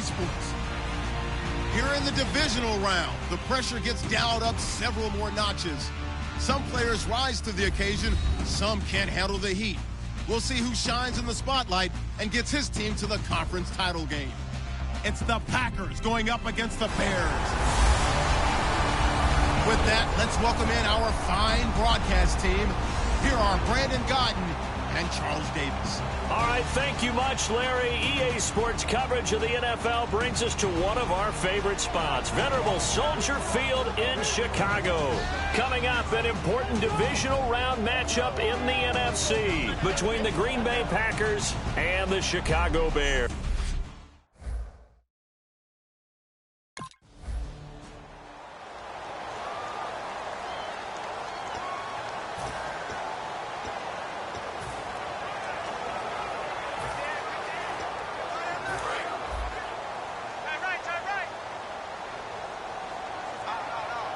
EA Sports. Here in the divisional round, the pressure gets dialed up several more notches. Some players rise to the occasion, some can't handle the heat. We'll see who shines in the spotlight and gets his team to the conference title game. It's the Packers going up against the Bears. With that, let's welcome in our fine broadcast team. Here are Brandon Godden and Charles Davis. All right, thank you much, Larry. EA Sports coverage of the NFL brings us to one of our favorite spots, venerable Soldier Field in Chicago. Coming up, an important divisional round matchup in the NFC between the Green Bay Packers and the Chicago Bears.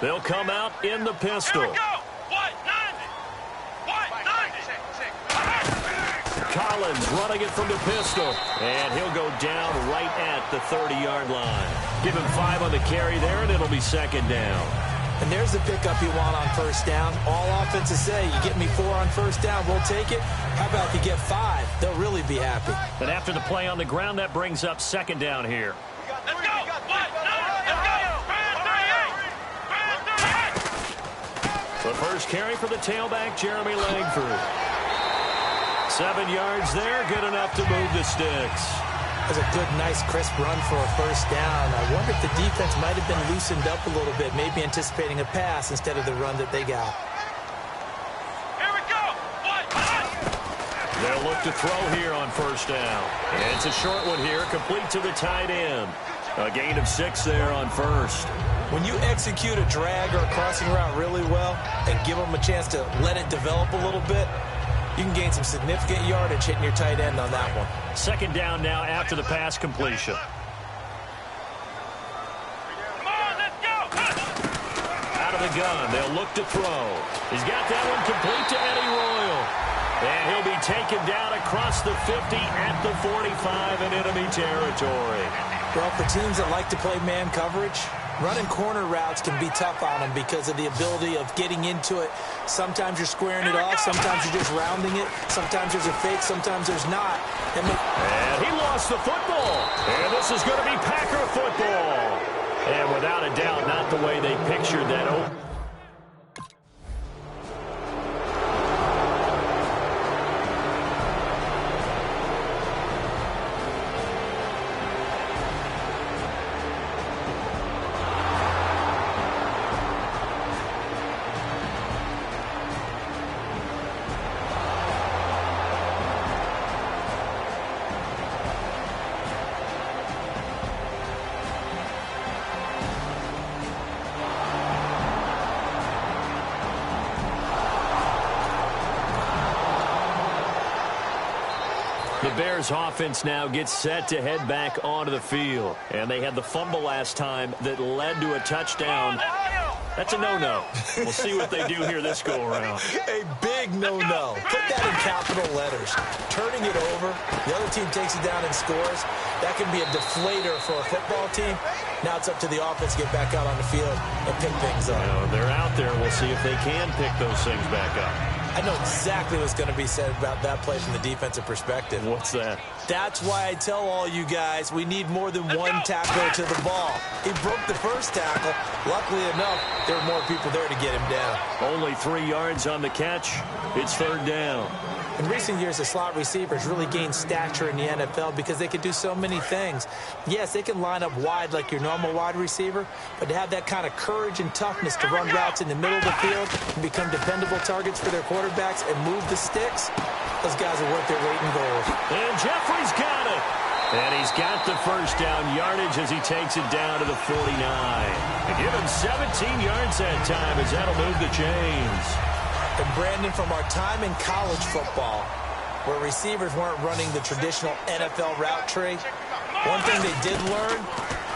They'll come out in the pistol. Here we go. What? 90. Collins running it from the pistol. And he'll go down right at the 30-yard line. Give him 5 on the carry there, and it'll be second down. And there's the pickup you want on first down. All offenses say, you get me 4 on first down, we'll take it. How about if you get 5? They'll really be happy. But after the play on the ground, that brings up second down here. Let's go. What? Let's go. The first carry for the tailback, Jeremy Langford. 7 yards there, good enough to move the sticks. That's a good, nice, crisp run for a first down. I wonder if the defense might have been loosened up a little bit, maybe anticipating a pass instead of the run that they got. Here we go. What? They'll look to throw here on first down. And it's a short one here, complete to the tight end. A gain of 6 there on first. When you execute a drag or a crossing route really well and give them a chance to let it develop a little bit, you can gain some significant yardage hitting your tight end on that one. Second down now after the pass completion. Come on, let's go. Out of the gun, they'll look to throw. He's got that one complete to Eddie Royal. And he'll be taken down across the 50 at the 45 in enemy territory. Well, for teams that like to play man coverage, running corner routes can be tough on them because of the ability of getting into it. Sometimes you're squaring it off. Sometimes you're just rounding it. Sometimes there's a fake. Sometimes there's not. And he lost the football. And this is going to be Packer football. And without a doubt, not the way they pictured that open. The Bears offense now gets set to head back onto the field. And they had the fumble last time that led to a touchdown. That's a no-no. We'll see what they do here this go-around. A big no-no. Put that in capital letters. Turning it over, the other team takes it down and scores. That can be a deflator for a football team. Now it's up to the offense to get back out on the field and pick things up. They're out there. We'll see if they can pick those things back up. I know exactly what's going to be said about that play from the defensive perspective. What's that? That's why I tell all you guys we need more than one tackler to the ball. He broke the first tackle. Luckily enough, there were more people there to get him down. Only 3 yards on the catch. It's third down. In recent years, the slot receivers really gained stature in the NFL because they can do so many things. Yes, they can line up wide like your normal wide receiver, but to have that kind of courage and toughness to run routes in the middle of the field and become dependable targets for their quarterbacks and move the sticks, those guys are worth their weight in gold. And Jeffrey's got it. And he's got the first down yardage as he takes it down to the 49. And give him 17 yards that time as that'll move the chains. And Brandon, from our time in college football, where receivers weren't running the traditional NFL route tree, one thing they did learn,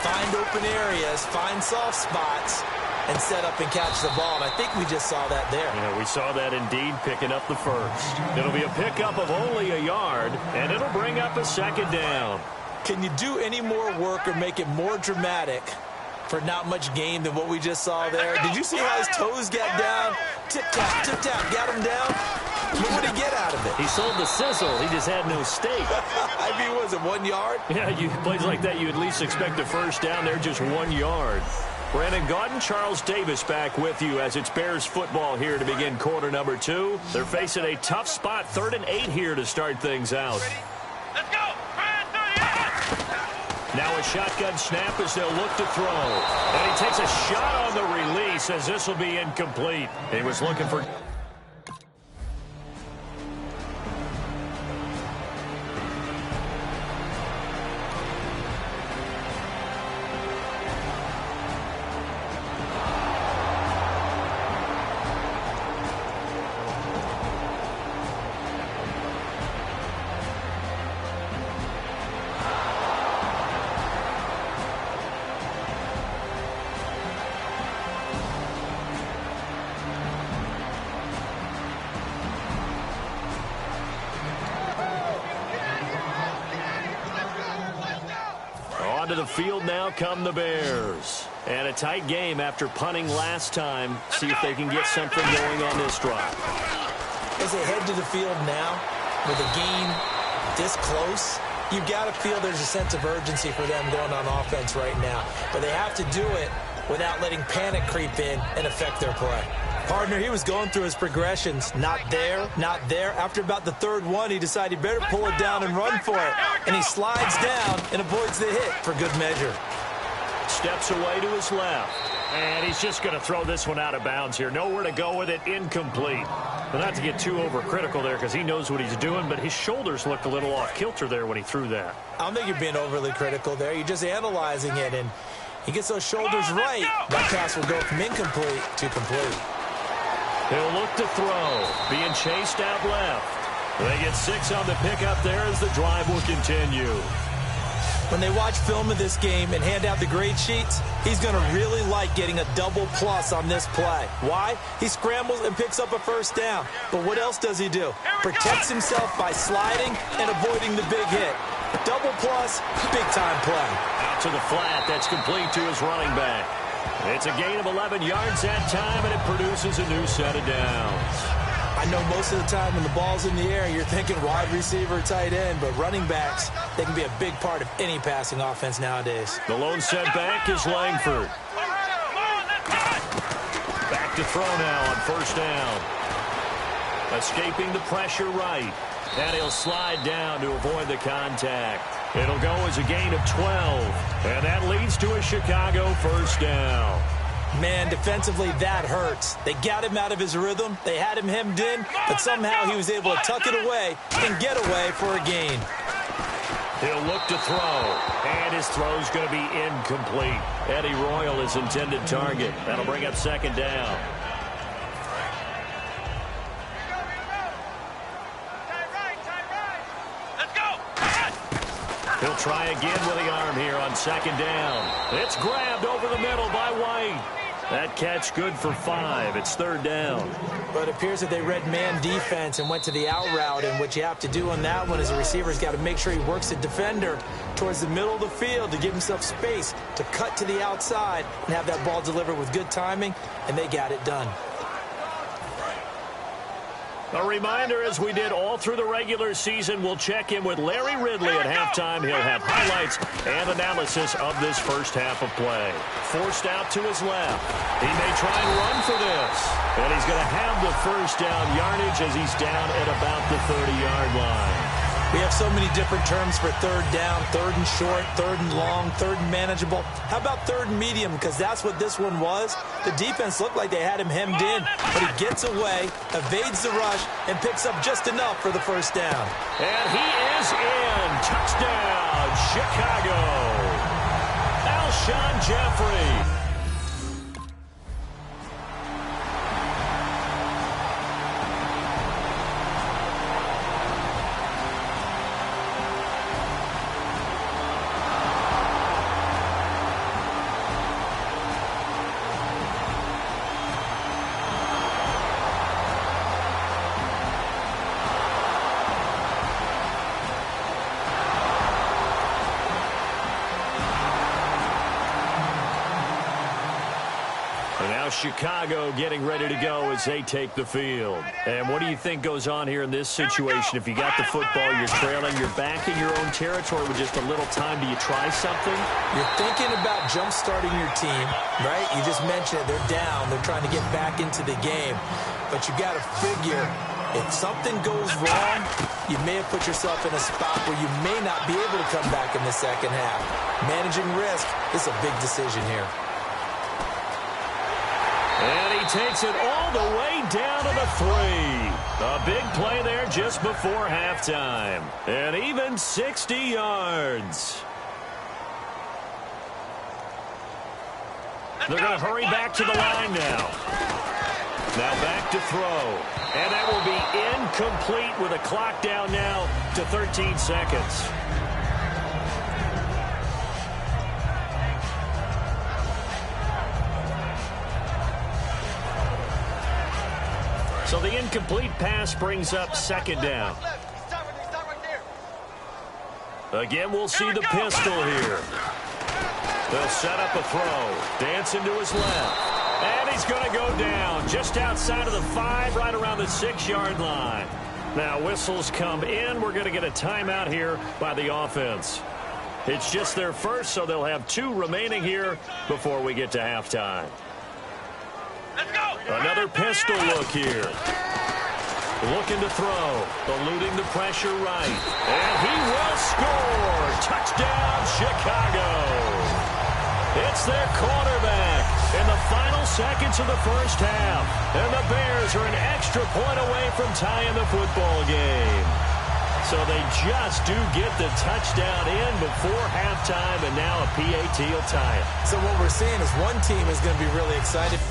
find open areas, find soft spots, and set up and catch the ball. And I think we just saw that there. Yeah, we saw that indeed, picking up the first. It'll be a pickup of only a yard, and it'll bring up a second down. Can you do any more work or make it more dramatic for not much gain than what we just saw there? Did you see how his toes got down? Tip-tap, tip-tap, got him down. What would he get out of it? He sold the sizzle. He just had no steak. I mean, was it 1 yard? Yeah, plays like that, you at least expect a first down there, just 1 yard. Brandon Gaudin, Charles Davis back with you as it's Bears football here to begin quarter number 2. They're facing a tough spot, 3rd and 8 here to start things out. Let's go. Now a shotgun snap as they'll look to throw. And he takes a shot on the release as this will be incomplete. He was looking for... To the field now come the Bears. And a tight game after punting last time. See if they can get something going on this drive. As they head to the field now, with a game this close, you've got to feel there's a sense of urgency for them going on offense right now. But they have to do it without letting panic creep in and affect their play. Partner, he was going through his progressions. Not there, not there. After about the 3rd one, he decided he better pull it down and run for it. And he slides down and avoids the hit for good measure. Steps away to his left. And he's just going to throw this one out of bounds here. Nowhere to go with it. Incomplete. But not to get too overcritical there because he knows what he's doing, but his shoulders looked a little off kilter there when he threw that. I don't think you're being overly critical there. You're just analyzing it, and he gets those shoulders right. That pass will go from incomplete to complete. He'll look to throw. Being chased out left. They get 6 on the pickup there as the drive will continue. When they watch film of this game and hand out the grade sheets, he's going to really like getting a double plus on this play. Why? He scrambles and picks up a first down. But what else does he do? Protects himself by sliding and avoiding the big hit. Double plus, big-time play. Out to the flat. That's complete to his running back. It's a gain of 11 yards that time, and it produces a new set of downs. I know most of the time when the ball's in the air, you're thinking wide receiver, tight end, but running backs, they can be a big part of any passing offense nowadays. The lone setback is Langford. Back to throw now on first down. Escaping the pressure right. And he'll slide down to avoid the contact. It'll go as a gain of 12. And that leads to a Chicago first down. Man, defensively, that hurts. They got him out of his rhythm. They had him hemmed in, but somehow he was able to tuck it away and get away for a gain. He'll look to throw, and his throw's going to be incomplete. Eddie Royal is intended target. That'll bring up second down. He'll try again with the arm here on second down. It's grabbed over the middle by White. That catch good for 5. It's third down. But it appears that they read man defense and went to the out route, and what you have to do on that one is the receiver's got to make sure he works the defender towards the middle of the field to give himself space to cut to the outside and have that ball delivered with good timing, and they got it done. A reminder, as we did all through the regular season, we'll check in with Larry Ridley at halftime. He'll have highlights and analysis of this first half of play. Forced out to his left. He may try and run for this. And he's going to have the first down yardage as he's down at about the 30-yard line. We have so many different terms for third down, third and short, third and long, third and manageable. How about third and medium? Because that's what this one was. The defense looked like they had him hemmed in, but he gets away, evades the rush, and picks up just enough for the first down. And he is in. Touchdown, Chicago. Alshon Jeffrey. Now Chicago getting ready to go as they take the field. And what do you think goes on here in this situation? If you got the football, you're trailing, you're back in your own territory with just a little time. Do you try something? You're thinking about jump-starting your team, right? You just mentioned it. They're down. They're trying to get back into the game. But you got to figure, if something goes wrong, you may have put yourself in a spot where you may not be able to come back in the second half. Managing risk is a big decision here. And he takes it all the way down to the 3. A big play there just before halftime. And even 60 yards. They're going to hurry back to the line now. Now back to throw. And that will be incomplete with a clock down now to 13 seconds. So the incomplete pass brings up second down. Again, we'll see the pistol here. They'll set up a throw. Nance into his left. And he's going to go down just outside of the 5, right around the 6-yard line. Now whistles come in. We're going to get a timeout here by the offense. It's just their first, so they'll have 2 remaining here before we get to halftime. Another pistol look here. Looking to throw. Eluding the pressure right. And he will score. Touchdown, Chicago. It's their quarterback in the final seconds of the first half. And the Bears are an extra point away from tying the football game. So they just do get the touchdown in before halftime, and now a PAT will tie it. So what we're seeing is one team is going to be really excited.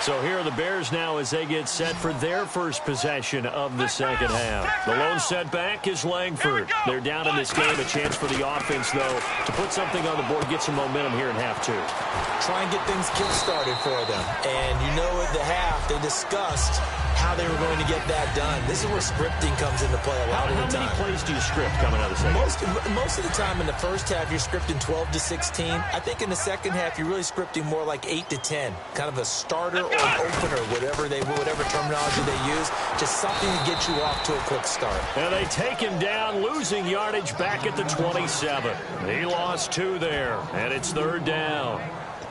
So here are the Bears now as they get set for their first possession of the second half. The lone setback is Langford. They're down in this game. A chance for the offense, though, to put something on the board, get some momentum here in half 2. Try and get things kick-started for them. And you know at the half, they discussed how they were going to get that done. This is where scripting comes into play a lot of the time. How many plays do you script coming out of the second? Most of the time in the first half, you're scripting 12 to 16. I think in the second half, you're really scripting more like 8 to 10. Kind of a starter or an opener, whatever terminology they use. Just something to get you off to a quick start. And they take him down, losing yardage back at the 27. He lost 2 there, and it's third down.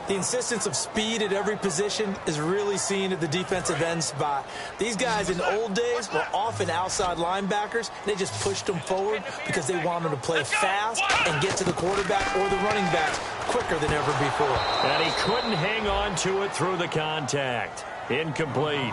The insistence of speed at every position is really seen at the defensive end spot. These guys in the old days were often outside linebackers. They just pushed them forward because they wanted to play fast and get to the quarterback or the running backs quicker than ever before. And he couldn't hang on to it through the contact. Incomplete.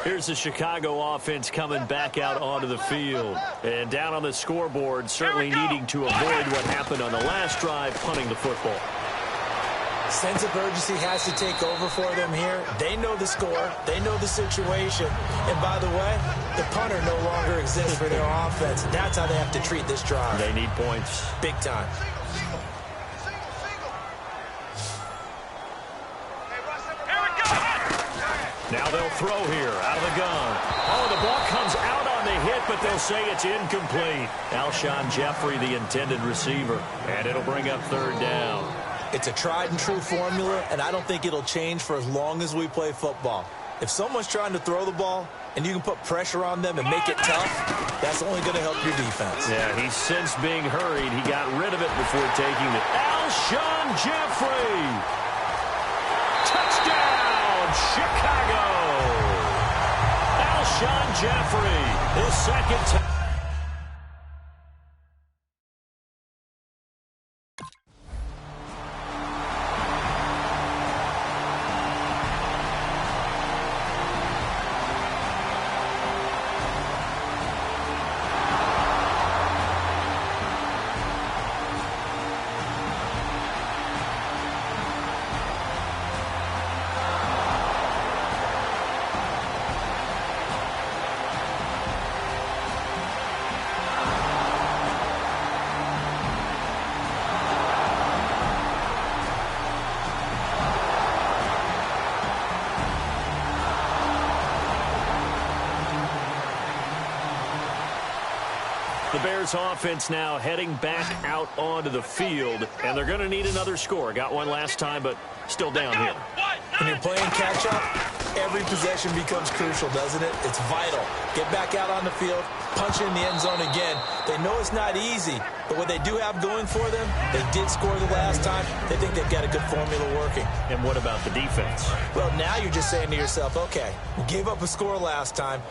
Here's the Chicago offense coming back out onto the field. And down on the scoreboard, certainly needing to avoid what happened on the last drive, punting the football. Sense of urgency has to take over for them here. They know the score. They know the situation. And by the way, the punter no longer exists for their offense. That's how they have to treat this drive. They need points. Big time. Now they'll throw here out of the gun. Oh, the ball comes out on the hit, but they'll say it's incomplete. Alshon Jeffrey, the intended receiver, and it'll bring up third down. It's a tried-and-true formula, and I don't think it'll change for as long as we play football. If someone's trying to throw the ball and you can put pressure on them and make it tough, that's only going to help your defense. Yeah, he's since being hurried. He got rid of it before taking it. Alshon Jeffrey! Touchdown, Chicago! Alshon Jeffrey, his second time. The Bears offense now heading back out onto the field, and they're going to need another score. Got one last time, but still down here. When you're playing catch-up, every possession becomes crucial, doesn't it? It's vital. Get back out on the field, punch in the end zone again. They know it's not easy, but what they do have going for them, they did score the last time. They think they've got a good formula working. And what about the defense? Well, now you're just saying to yourself, okay, we gave up a score last time.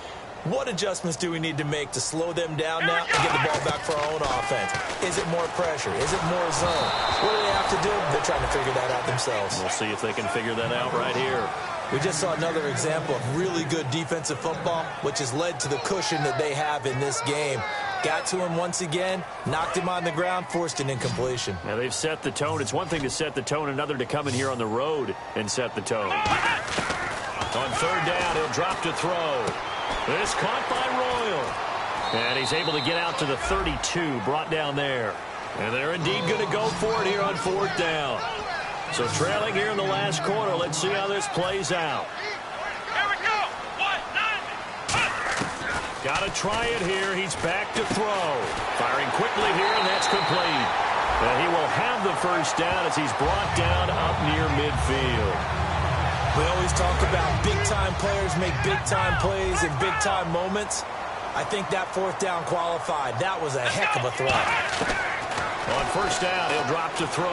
What adjustments do we need to make to slow them down now and get the ball back for our own offense? Is it more pressure? Is it more zone? What do they have to do? They're trying to figure that out themselves. We'll see if they can figure that out right here. We just saw another example of really good defensive football, which has led to the cushion that they have in this game. Got to him once again, knocked him on the ground, forced an incompletion. Now they've set the tone. It's one thing to set the tone, another to come in here on the road and set the tone. On third down, he'll drop to throw. This caught by Royal. And he's able to get out to the 32, brought down there. And they're indeed going to go for it here on fourth down. So trailing here in the last quarter. Let's see how this plays out. Here we go. 1, 9. Got to try it here. He's back to throw. Firing quickly here, and that's complete. And he will have the first down as he's brought down up near midfield. We always talk about big-time players make big-time plays in big-time moments. I think that fourth down qualified. That was a heck of a throw. On first down, he'll drop to throw.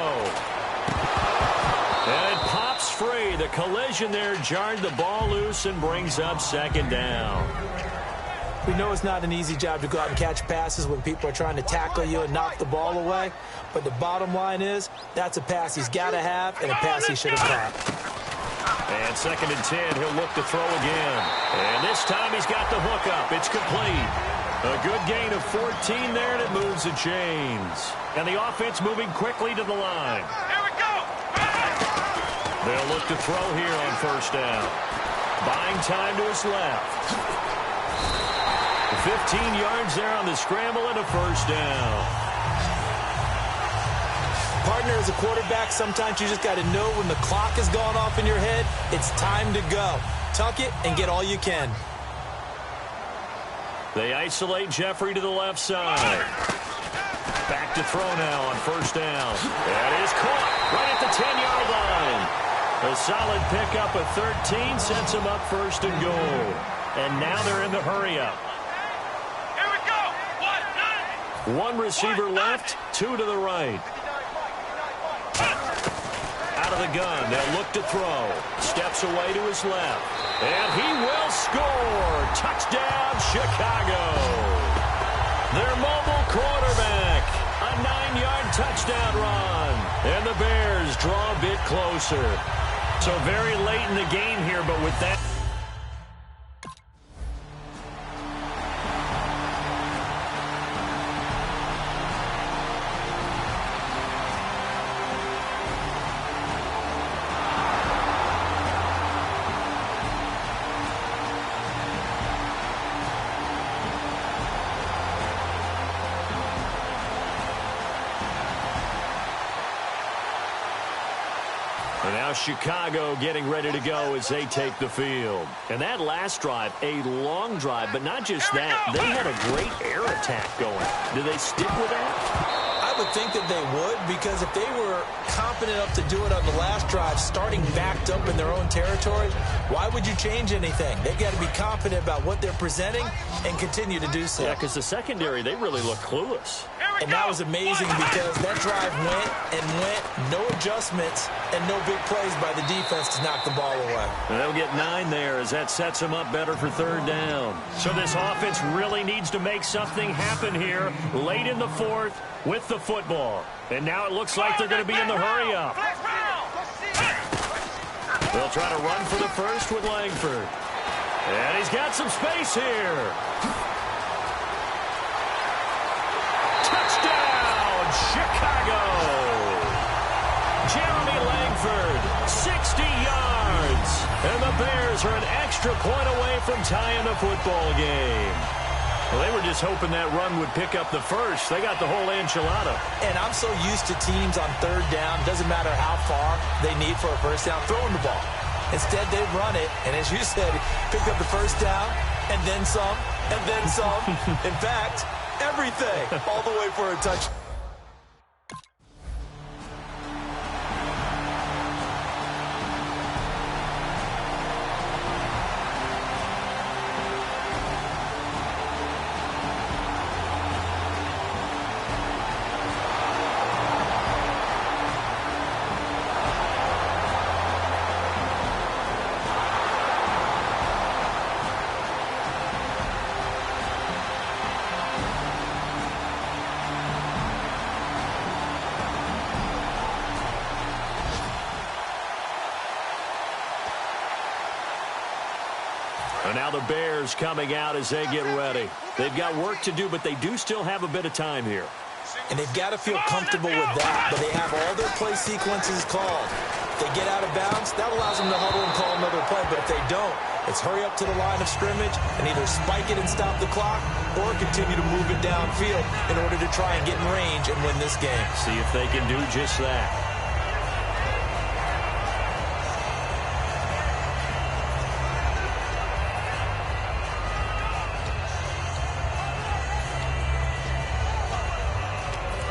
And it pops free. The collision there jarred the ball loose and brings up second down. We know it's not an easy job to go out and catch passes when people are trying to tackle you and knock the ball away. But the bottom line is, that's a pass he's got to have and a pass he should have caught. And 2nd and 10, he'll look to throw again. And this time he's got the hook up. It's complete. A good gain of 14 there, and it moves the chains. And the offense moving quickly to the line. Here we go. They'll look to throw here on first down. Buying time to his left. 15 yards there on the scramble and a first down. Partner, as a quarterback, sometimes you just got to know when the clock has gone off in your head, it's time to go. Tuck it and get all you can. They isolate Jeffrey to the left side. Back to throw now on first down. That is caught right at the 10-yard line. A solid pickup of 13 sets him up first and goal. And now they're in the hurry-up. Here we go. 1, 9. One receiver left, two to the right. Out of the gun, they'll look to throw. Steps away to his left. And he will score. Touchdown, Chicago. Their mobile quarterback. A 9-yard touchdown run. And the Bears draw a bit closer. So very late in the game here, but with that... Now Chicago getting ready to go as they take the field. And that last drive, a long drive, but not just that. They had a great air attack going. Do they stick with that? I would think that they would, because if they were confident enough to do it on the last drive, starting backed up in their own territory, why would you change anything? They've got to be confident about what they're presenting and continue to do so. Yeah, because the secondary, they really look clueless. And that was amazing because that drive went and went, no adjustments, and no big plays by the defense to knock the ball away. And they'll get 9 there as that sets them up better for third down. So this offense really needs to make something happen here late in the fourth with the football. And now it looks like they're going to be in the hurry-up. They'll try to run for the first with Langford. And he's got some space here. Touchdown, Chicago! Jeremy Langford, 60 yards. And the Bears are an extra point away from tying the football game. Well, they were just hoping that run would pick up the first. They got the whole enchilada. And I'm so used to teams on third down, doesn't matter how far they need for a first down, throwing the ball. Instead, they run it, and as you said, picked up the first down, and then some, and then some. In fact, everything, all the way for a touchdown. And now the Bears coming out as they get ready. They've got work to do, but they do still have a bit of time here. And they've got to feel comfortable with that, but they have all their play sequences called. If they get out of bounds, that allows them to huddle and call another play, but if they don't, it's hurry up to the line of scrimmage and either spike it and stop the clock or continue to move it downfield in order to try and get in range and win this game. See if they can do just that.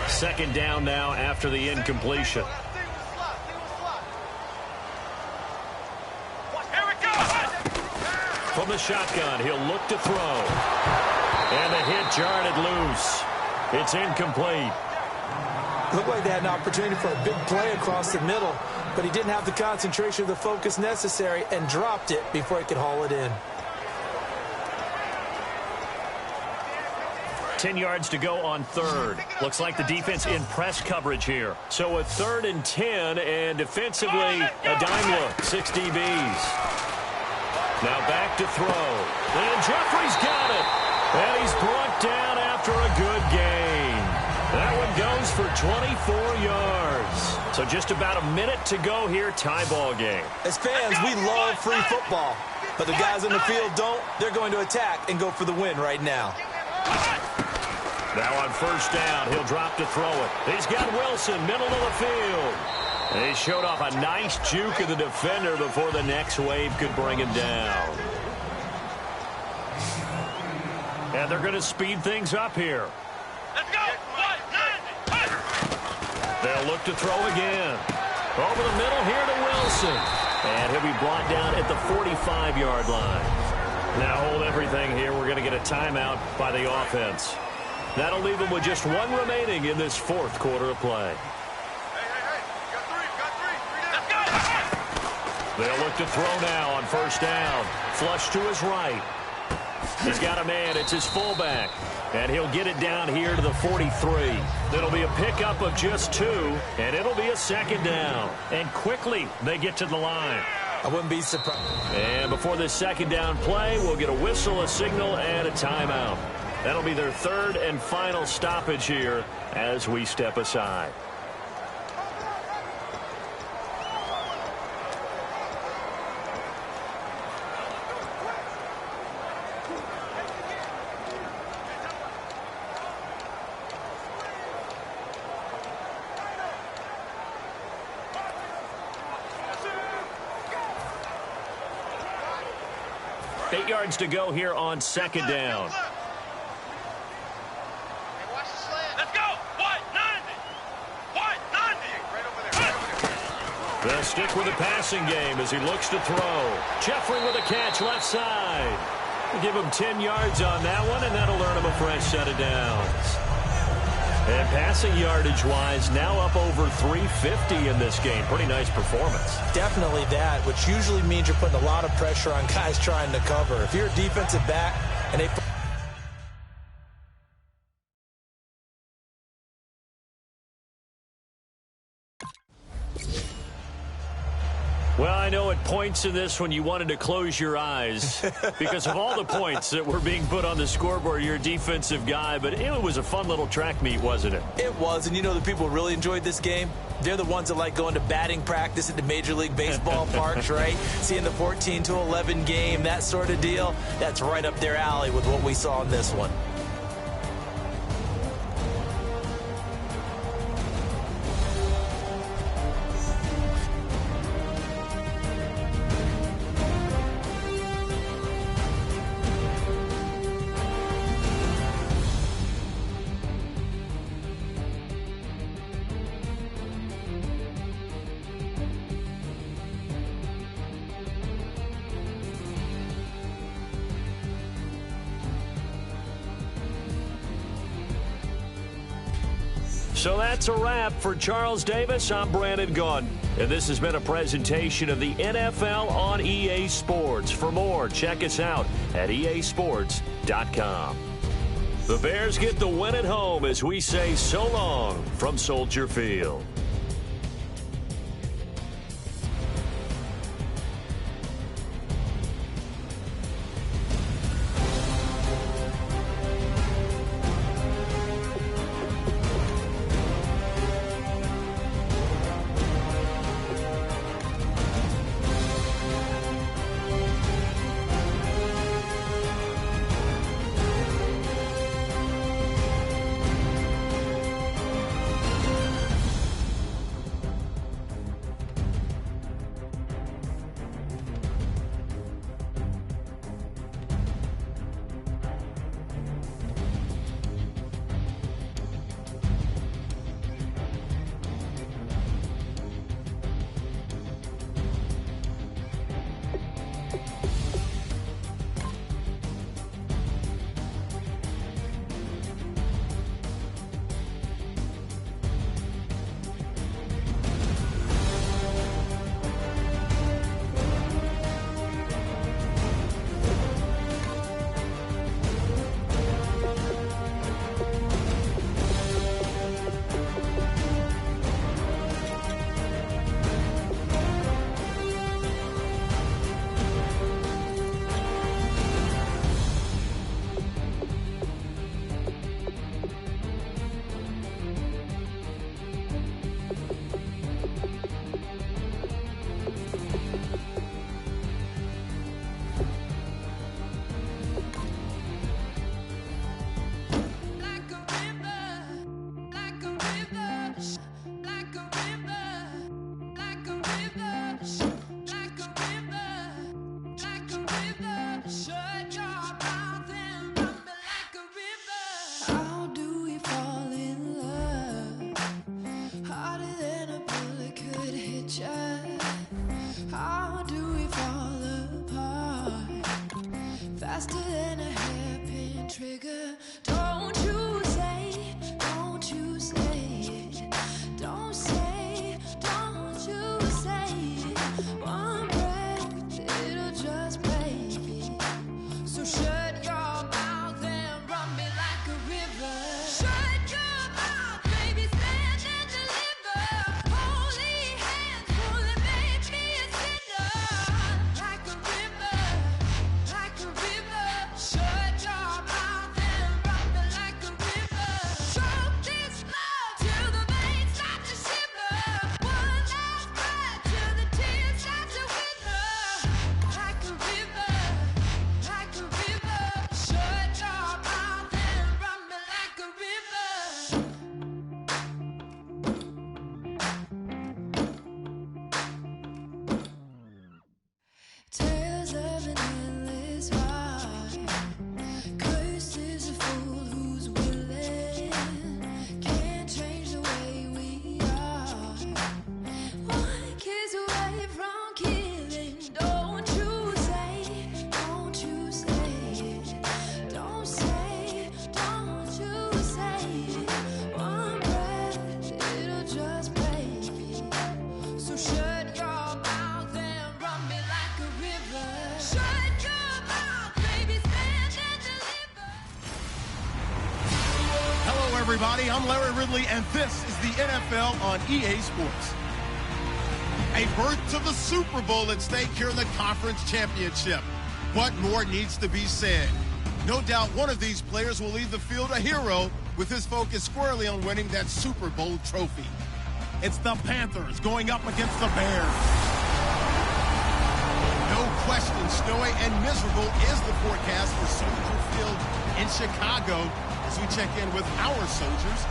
Second down now after the incompletion. From the shotgun, he'll look to throw. And the hit jarred it loose. It's incomplete. Looked like they had an opportunity for a big play across the middle, but he didn't have the concentration or the focus necessary and dropped it before he could haul it in. 10 yards to go on third. Looks like the defense in press coverage here. So a 3rd and 10, and defensively a dime look. 6 DBs. Now back to throw. And Jeffrey's got it. And he's brought down after a good gain. That one goes for 24 yards. So just about a minute to go here, tie ball game. As fans, we love free football. But the guys on the field don't. They're going to attack and go for the win right now. Now on first down, he'll drop to throw it. He's got Wilson, middle of the field. And he showed off a nice juke of the defender before the next wave could bring him down. And they're going to speed things up here. Let's go. 1, 9, They'll look to throw again. Over the middle here to Wilson. And he'll be brought down at the 45-yard line. Now hold everything here. We're going to get a timeout by the offense. That'll leave them with just one remaining in this fourth quarter of play. They'll look to throw now on first down. Flush to his right. He's got a man. It's his fullback. And he'll get it down here to the 43. It'll be a pickup of just 2, and it'll be a second down. And quickly they get to the line. I wouldn't be surprised. And before this second down play, we'll get a whistle, a signal, and a timeout. That'll be their 3rd and final stoppage here as we step aside. 8 yards to go here on second down. Let's go. What? 90. What? 90. Right over there. They'll stick with the passing game as he looks to throw. Jeffrey with a catch left side. We'll give him 10 yards on that one, and that'll earn him a fresh set of downs. And passing yardage-wise, now up over 350 in this game. Pretty nice performance. Definitely that, which usually means you're putting a lot of pressure on guys trying to cover. If you're a defensive back and they... Well, I know at points in this one you wanted to close your eyes because of all the points that were being put on the scoreboard. You're a defensive guy, but it was a fun little track meet, wasn't it? It was, and you know the people who really enjoyed this game? They're the ones that like going to batting practice at the Major League Baseball parks, right? Seeing the 14-11 game, that sort of deal. That's right up their alley with what we saw in this one. So that's a wrap for Charles Davis. I'm Brandon Gaudin, and this has been a presentation of the NFL on EA Sports. For more, check us out at easports.com. The Bears get the win at home as we say so long from Soldier Field. everybody. I'm Larry Ridley, and this is the NFL on EA Sports. A berth to the Super Bowl at stake here in the Conference Championship. What more needs to be said? No doubt one of these players will leave the field a hero with his focus squarely on winning that Super Bowl trophy. It's the Panthers going up against the Bears. No question, snowy and miserable is the forecast for Soldier Field in Chicago as we check in with our soldiers.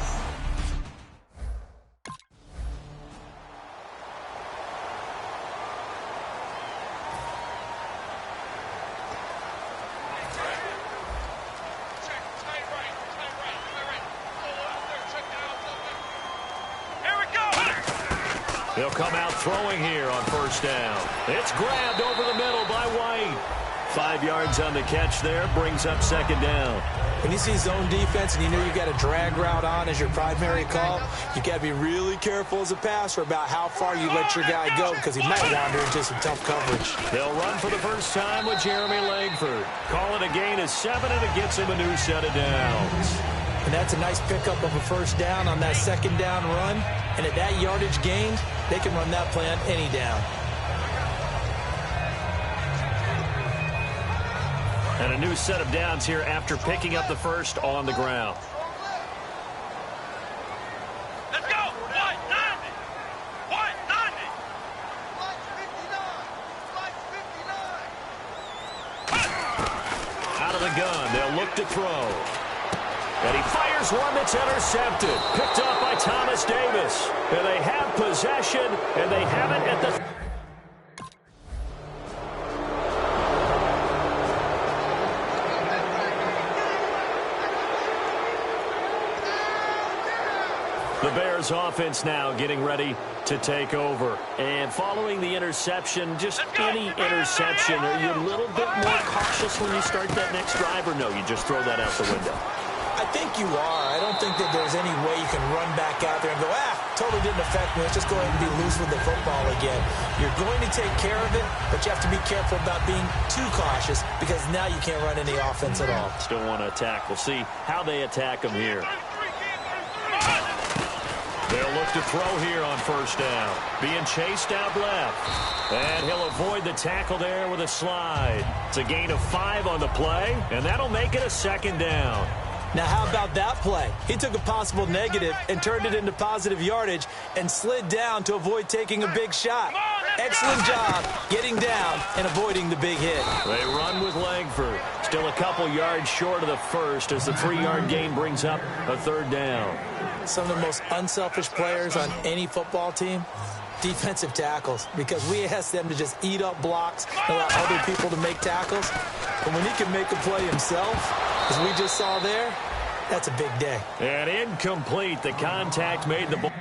They'll come out throwing here on first down. It's grabbed over the middle by White. 5 yards on the catch there, brings up second down. When you see zone defense and you know you got a drag route on as your primary call, you got to be really careful as a passer about how far you let your guy go because he might wander into some tough coverage. They'll run for the first time with Jeremy Langford. Call it a gain of 7, and it gets him a new set of downs. And that's a nice pickup of a first down on that second down run. And at that yardage gained, they can run that play on any down. And a new set of downs here after picking up the first on the ground. Let's go! White, 90! White, 90! Out of the gun, they'll look to throw. And he fires one that's intercepted. Picked off by Thomas Davis. And they have possession, and they have it at the... The Bears offense now getting ready to take over. And following the interception, just any interception, are you a little bit more cautious when you start that next drive, or no, you just throw that out the window? I think you are. I don't think that there's any way you can run back out there and go, totally didn't affect me. Let's just go ahead and be loose with the football again. You're going to take care of it, but you have to be careful about being too cautious because now you can't run any offense at all. Still want to attack. We'll see how they attack them here. They'll look to throw here on first down. Being chased out left. And he'll avoid the tackle there with a slide. It's a gain of 5 on the play, and that'll make it a second down. Now, how about that play? He took a possible negative and turned it into positive yardage and slid down to avoid taking a big shot. Excellent job getting down and avoiding the big hit. They run with Langford. Still a couple yards short of the first as the 3-yard gain brings up a third down. Some of the most unselfish players on any football team, defensive tackles, because we ask them to just eat up blocks and allow other people to make tackles. But when he can make a play himself, as we just saw there, that's a big day. And incomplete. The contact made the ball.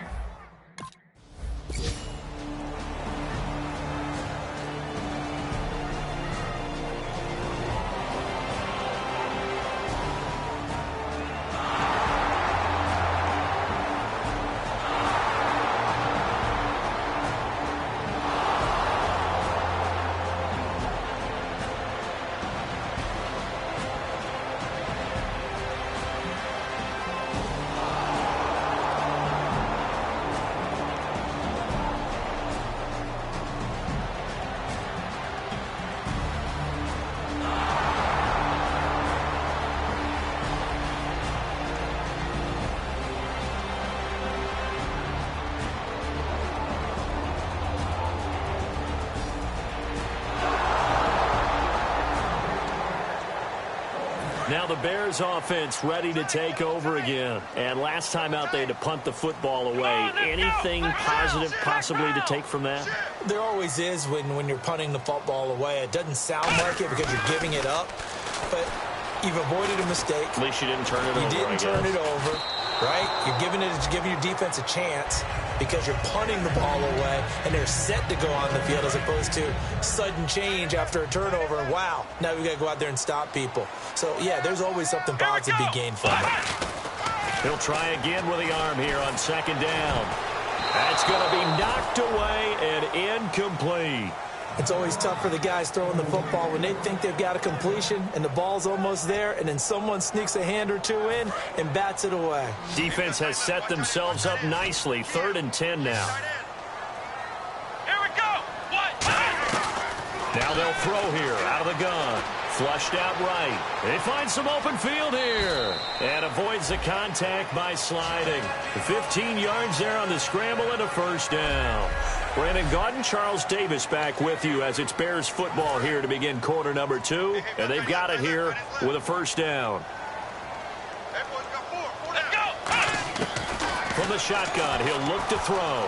Now the Bears offense ready to take over again. And last time out they had to punt the football away. Anything positive possibly to take from that? There always is when you're punting the football away. It doesn't sound like it because you're giving it up, but you've avoided a mistake. At least you didn't turn it over. You didn't turn it over, right? You're giving your defense a chance because you're punting the ball away and they're set to go on the field as opposed to sudden change after a turnover. Wow, now we got to go out there and stop people. So, yeah, there's always something positive to be gained from it. He'll try again with the arm here on second down. That's going to be knocked away and incomplete. It's always tough for the guys throwing the football when they think they've got a completion and the ball's almost there, and then someone sneaks a hand or two in and bats it away. Defense has set themselves up nicely. 3rd and 10 now. Here we go. Now they'll throw here out of the gun. Flushed out right. They find some open field here. And avoids the contact by sliding. 15 yards there on the scramble and a 1st down. Brandon Gaudin, Charles Davis back with you as it's Bears football here to begin quarter number 2. And they've got it here with a 1st down. From the shotgun, he'll look to throw.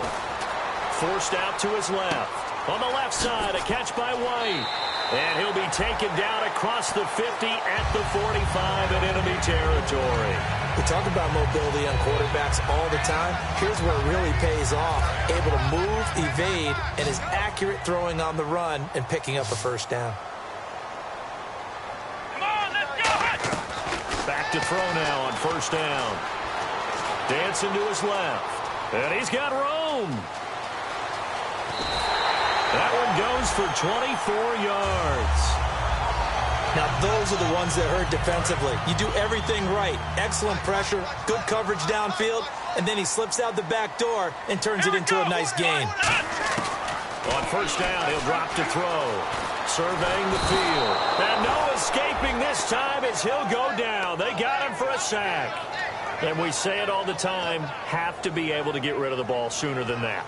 Forced out to his left. On the left side, a catch by White. And he'll be taken down across the 50 at the 45 in enemy territory. We talk about mobility on quarterbacks all the time. Here's where it really pays off. Able to move, evade, and is accurate throwing on the run and picking up a 1st down. Come on, let's go. Back to throw now on 1st down. Dancing to his left. And he's got room. That one goes for 24 yards. Now, those are the ones that hurt defensively. You do everything right. Excellent pressure, good coverage downfield, and then he slips out the back door and turns it into a nice gain. On 1st down, he'll drop to throw. Surveying the field. And no escaping this time as he'll go down. They got him for a sack. And we say it all the time, have to be able to get rid of the ball sooner than that.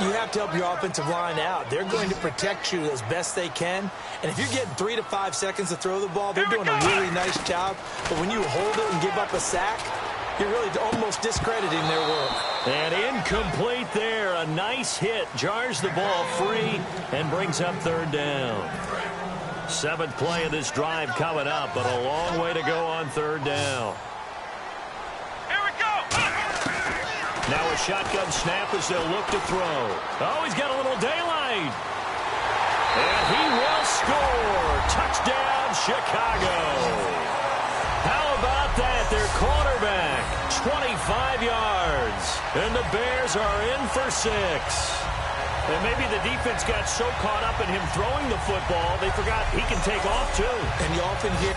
You have to help your offensive line out. They're going to protect you as best they can. And if you're getting 3 to 5 seconds to throw the ball, they're doing a really nice job. But when you hold it and give up a sack, you're really almost discrediting their work. And incomplete there. A nice hit. Jars the ball free and brings up 3rd down. 7th play of this drive coming up, but a long way to go on 3rd down. Now a shotgun snap as they'll look to throw. Oh, he's got a little daylight. And he will score. Touchdown, Chicago. How about that? Their quarterback, 25 yards. And the Bears are in for 6. And maybe the defense got so caught up in him throwing the football, they forgot he can take off too. And you often hear...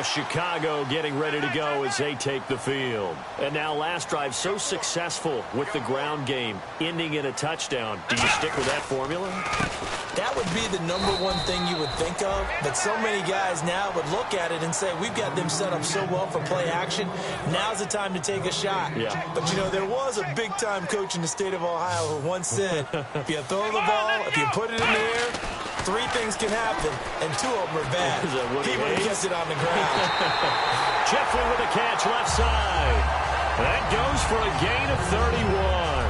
Chicago getting ready to go as they take the field. And now last drive so successful with the ground game, ending in a touchdown. Do you stick with that formula? That would be the #1 thing you would think of, but so many guys now would look at it and say, we've got them set up so well for play action. Now's the time to take a shot. Yeah. But, you know, there was a big-time coach in the state of Ohio who once said, if you throw the ball, if you put it in the air, 3 things can happen, and 2 of them are bad. He would have kept it on the ground. Jeffrey with a catch left side. That goes for a gain of 31.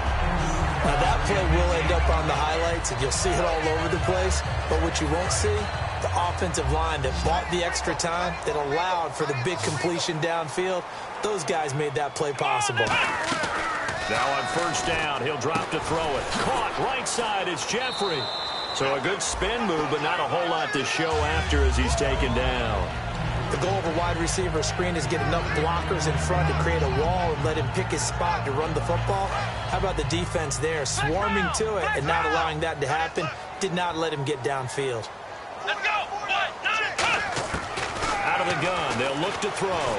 Now, that play will end up on the highlights, and you'll see it all over the place. But what you won't see, the offensive line that bought the extra time, that allowed for the big completion downfield, those guys made that play possible. Now on 1st down, he'll drop to throw it. Caught right side, it's Jeffrey. So a good spin move, but not a whole lot to show after as he's taken down. The goal of a wide receiver screen is get enough blockers in front to create a wall and let him pick his spot to run the football. How about the defense there, swarming to it and not allowing that to happen? Did not let him get downfield. Let's go. Out of the gun, they'll look to throw.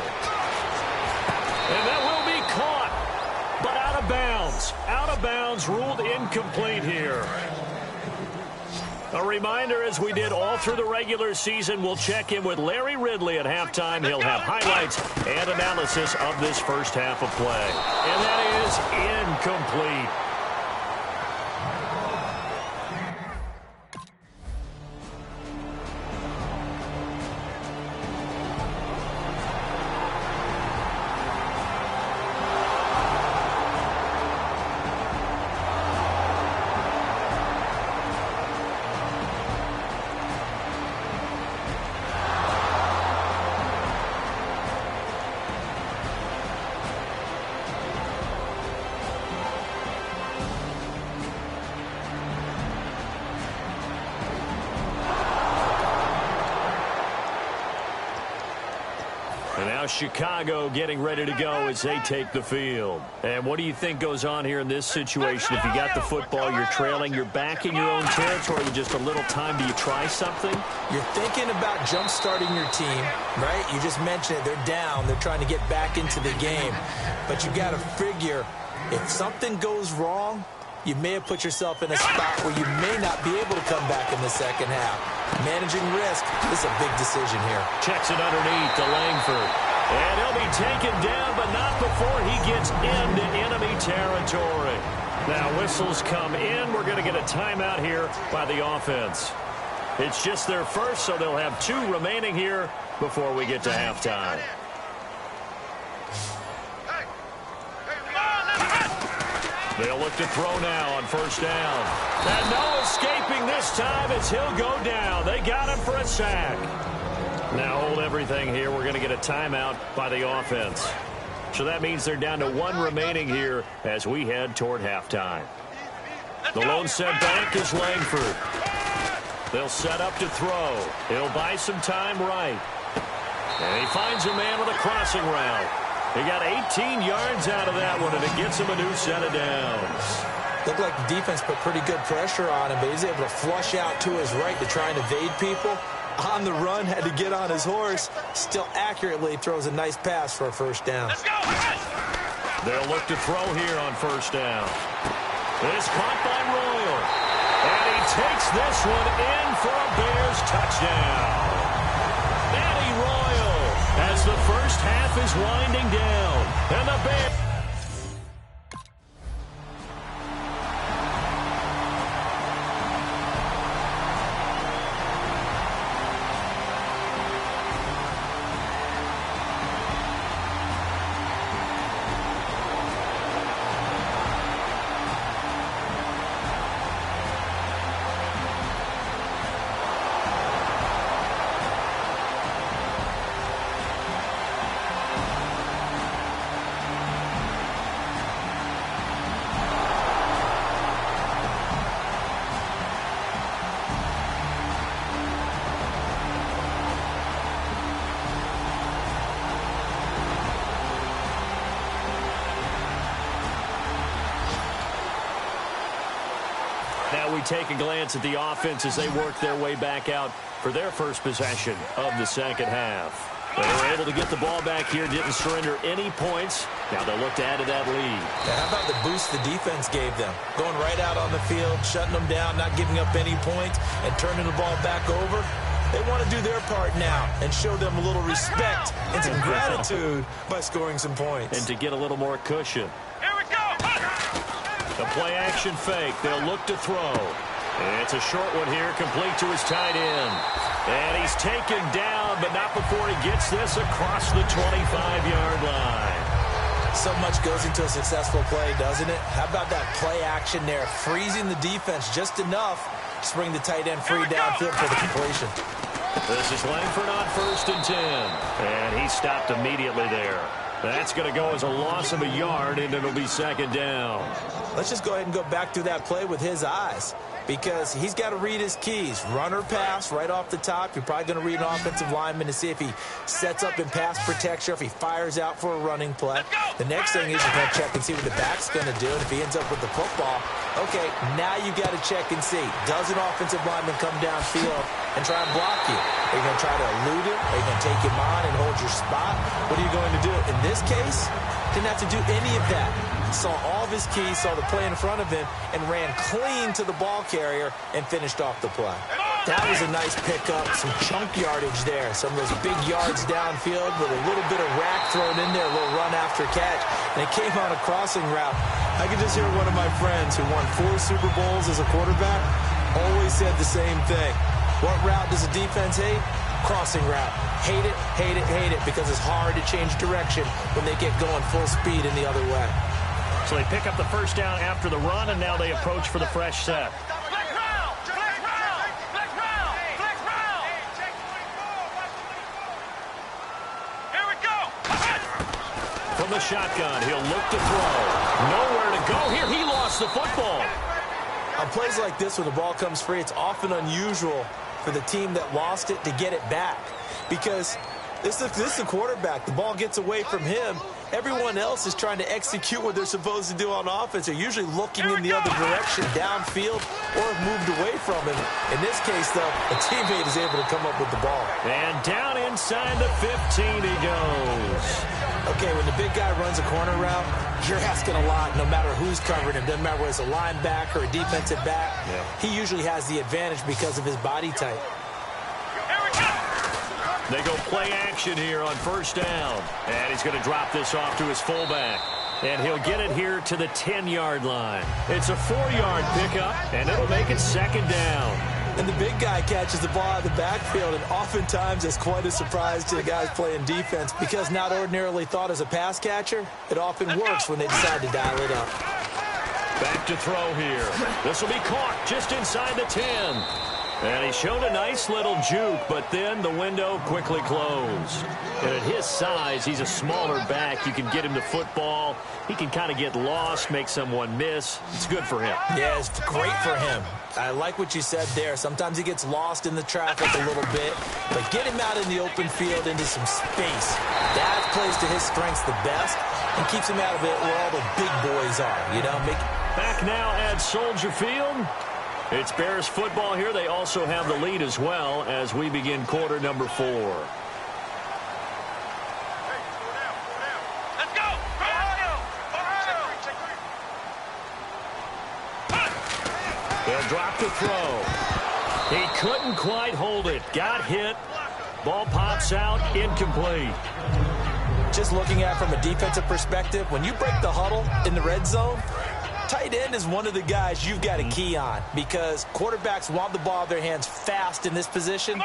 And that will be caught, but out of bounds. Out of bounds, ruled incomplete here. A reminder, as we did all through the regular season, we'll check in with Larry Ridley at halftime. He'll have highlights and analysis of this first half of play. And that is incomplete. And now Chicago getting ready to go as they take the field. And what do you think goes on here in this situation? If you got the football, you're trailing, you're back in your own territory with just a little time. Do you try something? You're thinking about jump-starting your team, right? You just mentioned it. They're down. They're trying to get back into the game. But you got to figure, if something goes wrong, you may have put yourself in a spot where you may not be able to come back in the second half. Managing risk is a big decision here. Checks it underneath to Langford. And he'll be taken down, but not before he gets into enemy territory. Now whistles come in. We're going to get a timeout here by the offense. It's just their first, so they'll have 2 remaining here before we get to halftime. They'll look to throw now on first down. And no escaping this time as he'll go down. They got him for a sack. Now hold everything here. We're going to get a timeout by the offense. So that means they're down to 1 remaining here as we head toward halftime. The lone set back is Langford. They'll set up to throw. He'll buy some time right. And he finds a man with a crossing route. He got 18 yards out of that one, and it gets him a new set of downs. Looked like the defense put pretty good pressure on him, but he's able to flush out to his right to try and evade people. On the run, had to get on his horse. Still accurately throws a nice pass for a first down. Let's go! They'll look to throw here on first down. It's caught by Royal. And he takes this one in for a Bears touchdown. Matty Royal as the first half is winding down. And the Bears... Now we take a glance at the offense as they work their way back out for their first possession of the second half. They were able to get the ball back here, didn't surrender any points. Now they'll look to add to that lead. How about the boost the defense gave them? Going right out on the field, shutting them down, not giving up any points, and turning the ball back over. They want to do their part now and show them a little respect and some gratitude by scoring some points. And to get a little more cushion. Here we go! The play action fake. They'll look to throw. And it's a short one here, complete to his tight end. And he's taken down, but not before he gets this across the 25-yard line. So much goes into a successful play, doesn't it? How about that play action there, freezing the defense just enough to bring the tight end free downfield for the completion. This is Langford on 1st and 10. And he stopped immediately there. That's going to go as a loss of a yard, and it'll be second down. Let's just go ahead and go back through that play with his eyes, because he's got to read his keys. Run or pass right off the top. You're probably going to read an offensive lineman to see if he sets up in pass protection, or if he fires out for a running play. The next thing is you're going to check and see what the back's going to do, and if he ends up with the football, okay, now you got to check and see. Does an offensive lineman come downfield and try and block you? Are you going to try to elude him? Are you going to take him on and hold your spot? What are you going to do? In this case, didn't have to do any of that. saw all of his keys, saw the play in front of him, and ran clean to the ball carrier and finished off the play. That was a nice pickup, some chunk yardage there. Some of those big yards downfield with a little bit of rack thrown in there, a little run after catch, and it came on a crossing route. I could just hear one of my friends who won 4 Super Bowls as a quarterback always said the same thing. What route does a defense hate? Crossing route. Hate it, hate it, hate it, because it's hard to change direction when they get going full speed in the other way. So they pick up the first down after the run, and now they approach for the fresh set. From the shotgun, he'll look to throw. Nowhere to go here. He lost the football. On plays like this, when the ball comes free, it's often unusual for the team that lost it to get it back, because this is the quarterback. The ball gets away from him. Everyone else is trying to execute what they're supposed to do on offense. They're usually looking in the other direction, downfield, or have moved away from him. In this case, though, a teammate is able to come up with the ball. And down inside the 15 he goes. Okay, when the big guy runs a corner route, you're asking a lot no matter who's covering him. Doesn't matter whether it's a linebacker or a defensive back. Yeah. He usually has the advantage because of his body type. They go play action here on first down. And he's going to drop this off to his fullback. And he'll get it here to the 10-yard line. It's a 4-yard pickup, and it'll make it second down. And the big guy catches the ball out of the backfield, and oftentimes it's quite a surprise to the guys playing defense, because not ordinarily thought as a pass catcher, it often works when they decide to dial it up. Back to throw here. This will be caught just inside the 10. And he showed a nice little juke, but then the window quickly closed. And at his size, he's a smaller back. You can get him the football. He can kind of get lost, make someone miss. It's good for him. Yeah, it's great for him. I like what you said there. Sometimes he gets lost in the traffic a little bit, but get him out in the open field into some space. That plays to his strengths the best and keeps him out of it where all the big boys are, you know. Back now at Soldier Field. It's Bears football here. They also have the lead as well as we begin quarter number 4. Let's go! They'll drop the throw. He couldn't quite hold it. Got hit. Ball pops out. Incomplete. Just looking at it from a defensive perspective, when you break the huddle in the red zone, tight end is one of the guys you've got a key on, because quarterbacks want the ball in their hands fast in this position,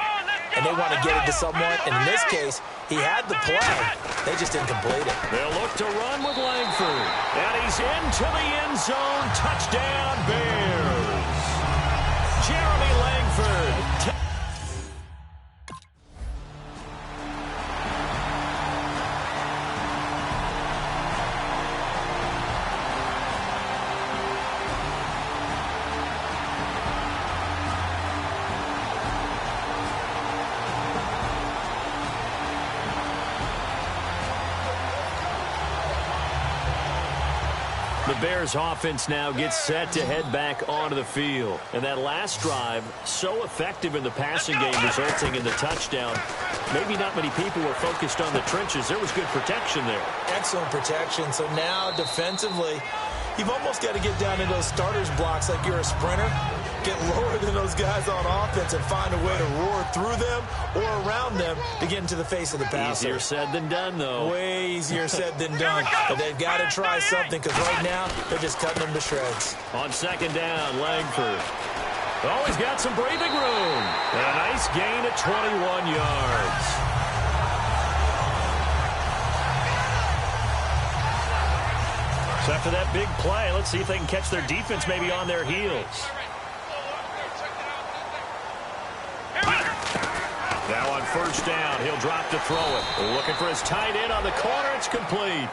and they want to get it to someone. And in this case, he had the play. They just didn't complete it. They'll look to run with Langford. And he's into the end zone. Touchdown, Bears. Jeremy Langford. The Bears offense now gets set to head back onto the field. And that last drive, so effective in the passing game, resulting in the touchdown. Maybe not many people were focused on the trenches. There was good protection there. Excellent protection. So now defensively, you've almost got to get down in those starters blocks like you're a sprinter. Get lower than those guys on offense and find a way to roar through them or around them to get into the face of the passer. Easier said than done, though. Way easier said than done. But they've got to try something, because right now they're just cutting them to shreds. On second down, Langford. Oh, he's got some breathing room. And a nice gain at 21 yards. So after that big play, let's see if they can catch their defense maybe on their heels. Now on first down, he'll drop to throw it. Looking for his tight end on the corner. It's complete.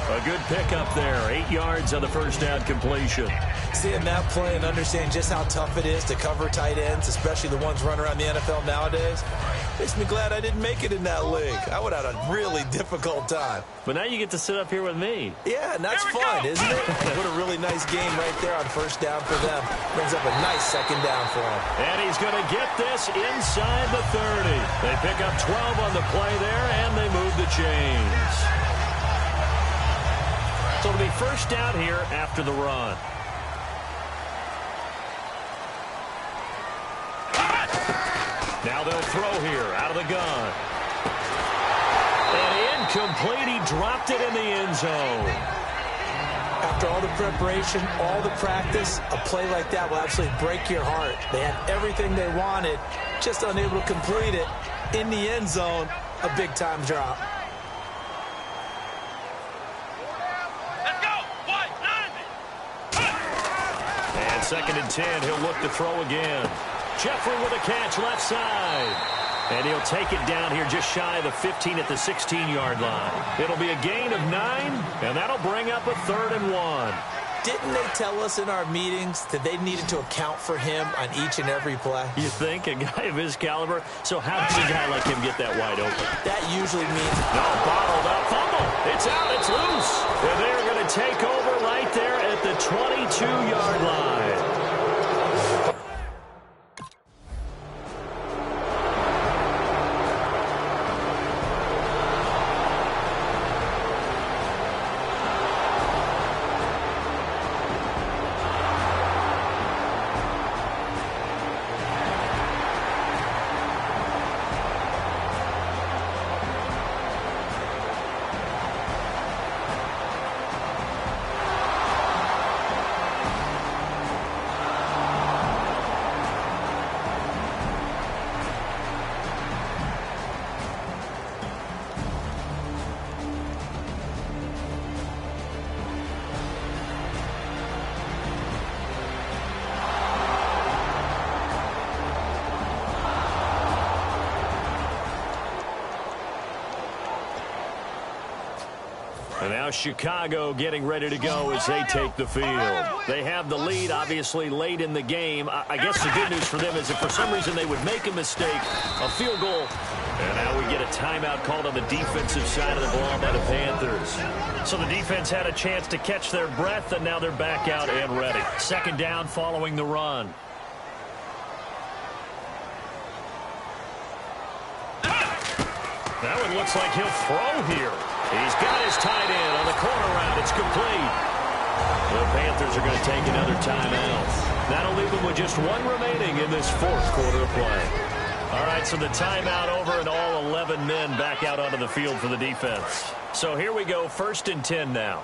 A good pickup there. 8 yards on the first down completion. Seeing that play and understanding just how tough it is to cover tight ends, especially the ones running around the NFL nowadays, makes me glad I didn't make it in that league. I would have had a really difficult time. But now you get to sit up here with me. Yeah, and that's fun, isn't it? What a really nice game right there on first down for them. Brings up a nice second down for them. And he's going to get this inside the 30. They pick up 12 on the play there, and they move the chains. So it'll be first down here after the run. Now they'll throw here out of the gun. And incomplete. He dropped it in the end zone. After all the preparation, all the practice, a play like that will absolutely break your heart. They had everything they wanted, just unable to complete it. In the end zone, a big-time drop. Let's go. 1, 9. And 2nd and 10, he'll look to throw again. Jeffrey with a catch left side. And he'll take it down here just shy of the 15 at the 16-yard line. It'll be a gain of 9, and that'll bring up a 3rd and 1. Didn't they tell us in our meetings that they needed to account for him on each and every play? You think? A guy of his caliber? So how does a guy like him get that wide open? That usually means... No, bottled up. Fumble. It's out. It's loose. And they're going to take over right there at the 22-yard line. And now Chicago getting ready to go as they take the field. They have the lead, obviously, late in the game. I guess the good news for them is if for some reason they would make a mistake, a field goal. And now we get a timeout called on the defensive side of the ball by the Panthers. So the defense had a chance to catch their breath, and now they're back out and ready. 2nd down following the run. That one looks like he'll throw here. He's got his tight end on the corner route. It's complete. The Panthers are going to take another timeout. That'll leave them with just 1 remaining in this 4th quarter of play. All right, so the timeout over and all 11 men back out onto the field for the defense. So here we go, 1st and 10 now.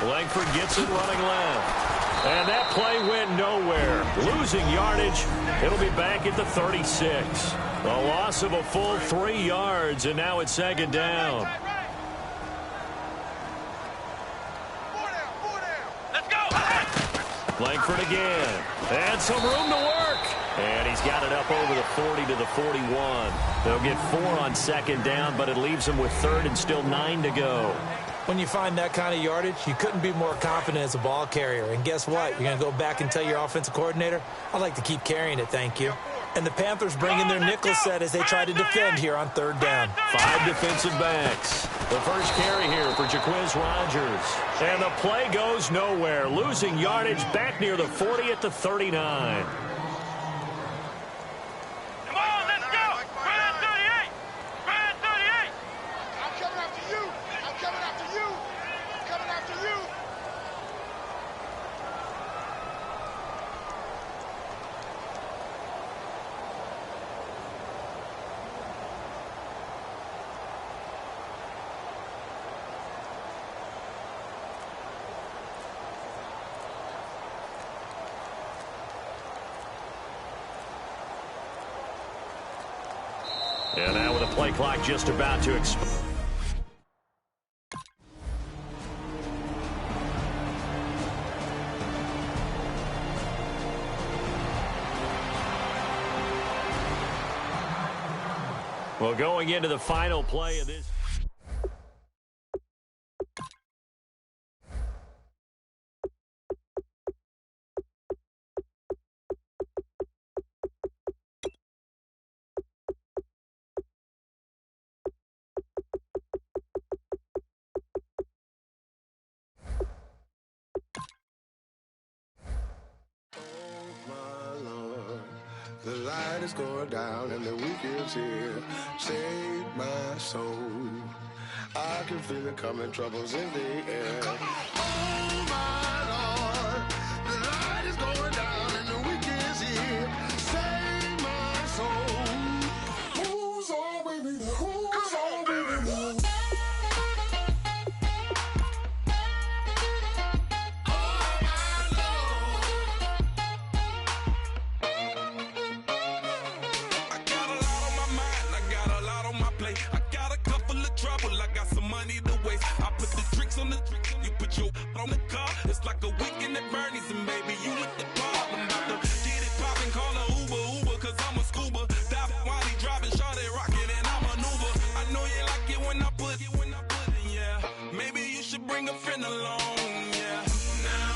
Langford gets it running left. And that play went nowhere. Losing yardage. It'll be back at the 36. A loss of a full 3 yards, and now it's 2nd down. Let's go. Langford again. And some room to work. And he's got it up over the 40 to the 41. They'll get 4 on 2nd down, but it leaves them with 3rd and still 9 to go. When you find that kind of yardage, you couldn't be more confident as a ball carrier. And guess what? You're going to go back and tell your offensive coordinator, I'd like to keep carrying it, thank you. And the Panthers bring in their nickel set as they try to defend here on 3rd down. 5 defensive backs. The first carry here for Jaquiz Rogers. And the play goes nowhere. Losing yardage back near the 40 at the 39. Come on, let's go. Run 38. Run 38. I'm coming after you. I'm coming after you. I'm coming after you. And now with the play clock just about to expire. Well, going into the final play of this. The light is going down and the weekend's here. Save my soul. I can feel it coming, troubles in the air. Oh my Lord, the light is going down and the weekend's here. Save my soul. Who's on with me? Who's on with me? On the you put your on the car. It's like a weekend at Bernie's, and baby, you look the part. I'm about to get it poppin', call her Uber, cause I'm a scuba. Dive while he driving, shawty rockin', and I maneuver. I know you like it when I put it, yeah. Maybe you should bring a friend along, yeah. Now,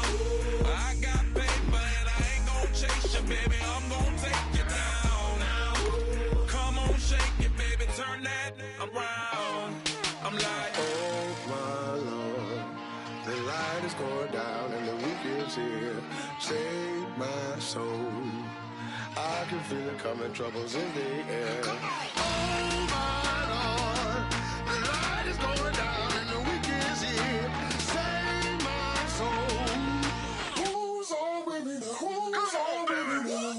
I got paper and I ain't gon' chase you, baby. I'm gon' take you down. Now, come on, shake it, baby, turn that around. I'm like, oh my Lord, the light is going down and the weekend's here. Save my soul. I can feel it coming, troubles in the air. Oh my Lord, the light is going down and the weekend's here. Save my soul. Who's on with me? Who's on with me?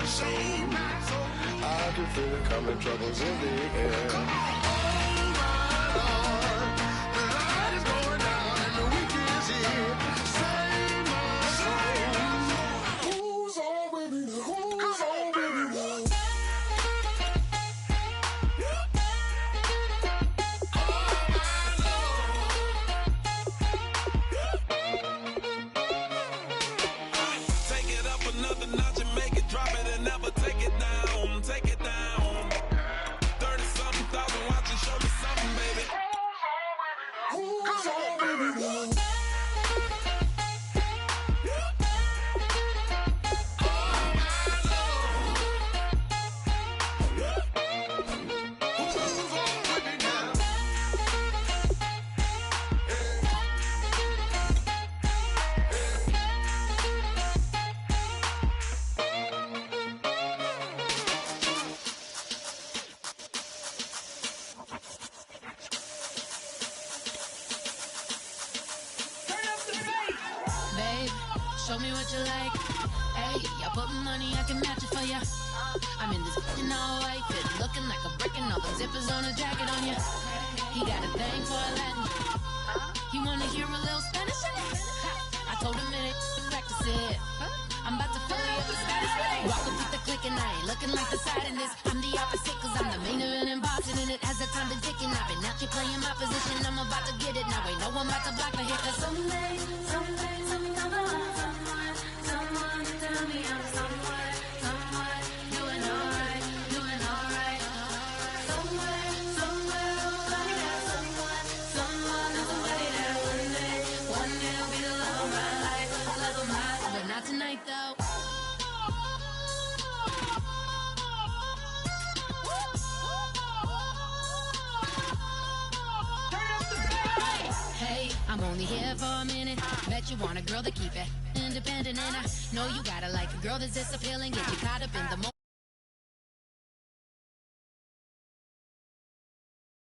Save my soul. I can feel it coming, troubles in the air. Oh my Lord, the light is going down and the weekend's here. Save my soul. Who's on with me? Who's on with me? another notch and make it drop it and never take it down. Take it down. 30-something thousand watching, show me something, baby. Who's on, baby? Show me what you like. Hey, I put money, I can match it for ya. I'm in this in all white fit, looking like a brick and all the zippers on a jacket on ya. He got a thing for a Latin. He wanna hear a little Spanish in it. I told him it ain't to practice it. I'm about to fill you up with Spanish. Walk up with the click and I ain't looking like the side in this. I'm the opposite cause I'm the main event and boxing and it has the time to tick and I've been out here playing my position. I'm about to get it now. Ain't no one about to block my hit cause someday something come along. Tell me I'm somewhere, doing alright. Somewhere, somebody there, somebody there. One day will be the love of my life, but not tonight though. Hey, I'm only here for a minute. Bet you want a girl to keep it independent, and I know you gotta like a girl that's disappealing. Get you caught up in the moment.